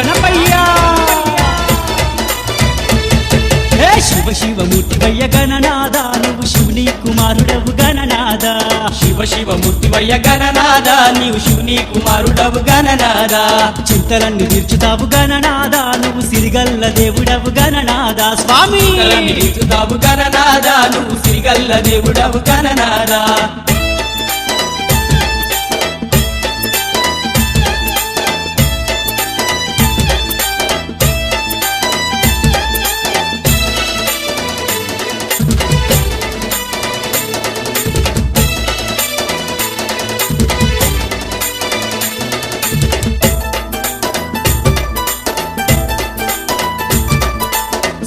గణపయ్యా హే శివ శివమూర్తివయ్య గణనాద నువ్వు శివుని కుమారుడవు గణనాద శివ శివమూర్తివయ్య గణనాద నీవు శివుని కుమారుడవు గణనాద చింతలన్నీ తీర్చుతావు గణనాద నువ్వు సిరిగల్ల దేవుడవు గణనాద స్వామి తీర్చుతావు గణనాద నువ్వు సిరిగల్ల దేవుడవు గణనాద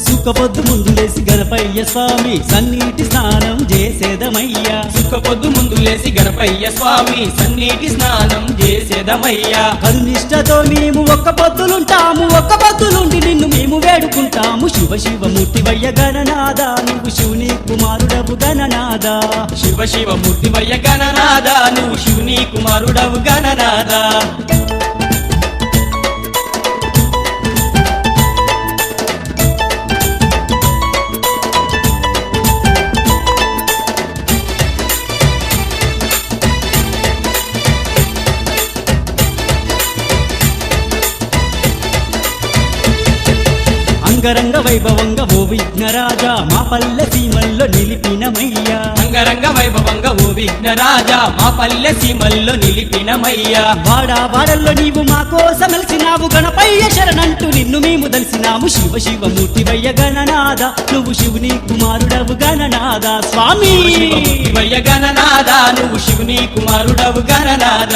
సుఖపొద్దు ముందు లేసి గణపయ్య స్వామి సన్నీటి స్నానం చేసేదమయ్యా సుఖపొద్దు ముందు లేసి గణపయ్య స్వామి సన్నీటి స్నానం చేసేదమయ్యా కరునిష్టతో మేము ఒక్క పొద్దులుంటాము ఒక్క పొద్దులుండి నిన్ను మేము వేడుకుంటాము శివ శివమూర్తివయ్య గణనాద నువ్వు శివుని కుమారుడవు గణనాద శివ శివమూర్తివయ్య గణనాద నువ్వు శివుని కుమారుడవు గణనాద అంగరంగ వైభవంగా ఓ విఘ్నరాజా మా పల్లె సీమల్లో నిలిపినమయ్యా అంగరంగ వైభవంగా ఓ విఘ్నరాజా మా పల్లె సీమల్లో నిలిపినమయ్యా వాడా వాడల్లో నీవు మా కోసం వెలిసినావు గణపయ్య శరణంటూ నిన్ను మేము దలిసినాము శివ శివమూర్తివయ్య గణనాద నువ్వు శివుని కుమారుడవు గణనాద స్వామి శివయ్య గణనాద నువ్వు శివుని కుమారుడవు గణనాద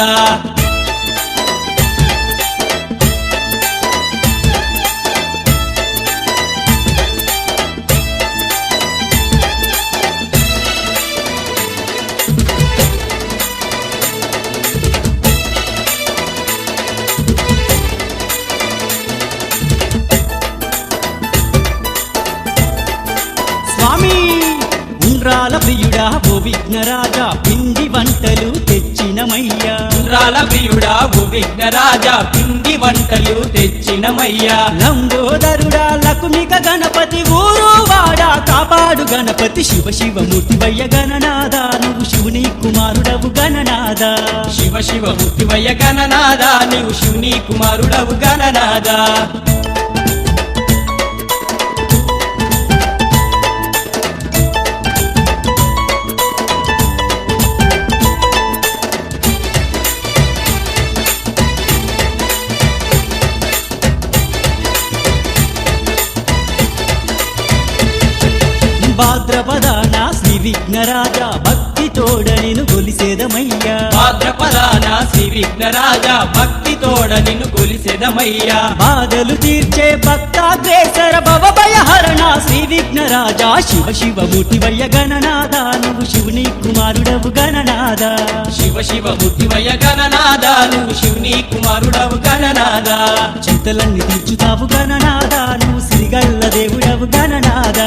స్వామి ఉండ్రాల ప్రియుడా ఓ విఘ్నరాజా పిండి వంటలు తెచ్చినమయ్యా ఉండ్రాల ప్రియుడా ఓ విఘ్నరాజా పిండి వంటలు తెచ్చినమయ్యా లంబోదరుడా లకుమిక గణపతి ఊరు వాడా కాపాడు గణపతి శివ శివమూర్తివయ్య గణనాద నువ్వు శివుని కుమారుడవు గణనాద శివ శివమూర్తివయ్య గణనాద నీవు శివుని కుమారుడవు గణనాద భాద్రపదాన శ్రీ విఘ్నరాజా భక్తి తోడ నేను గొలిసేదమయ్యా భాద్రపదాన శ్రీ విఘ్నరాజా భక్తి తోడ నిన్ను కొలిసెదమయ్యా బాధలు తీర్చే భక్తాగ్రేసర భవభయహరణ శ్రీ విఘ్నరాజా శివ శివమూర్తివయ్య గణనాద నువ్వు శివుని కుమారుడవు గణనాద శివ శివమూర్తివయ్య గణనాద నువ్వు శివుని కుమారుడవు గణనాద చింతలన్నీ తీర్చుతావు గణనాద నువ్వు సిరిగల్ల దేవుడవు గణనాద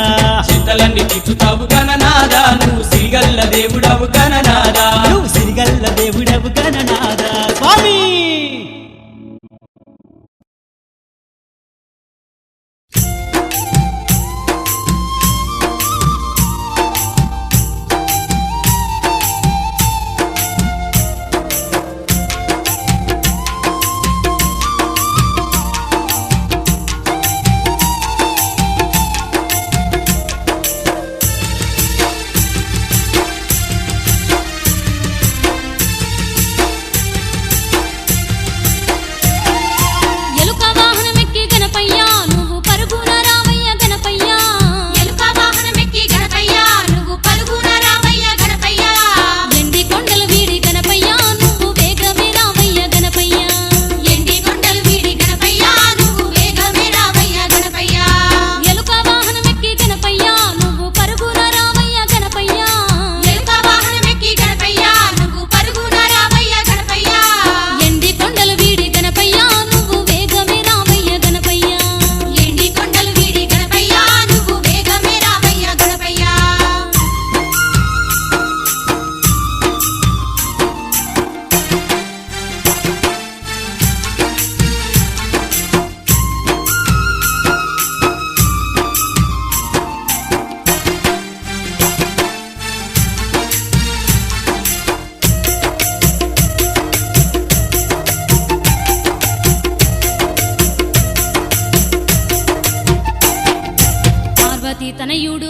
చింతలన్నీ తీర్చుతావు గణనాద నువ్వు సిరిగల్ల దేవుడవు గణనాద నువ్వు సిరిగల్ల దేవుడవు గణనాద స్వామి తనయుడు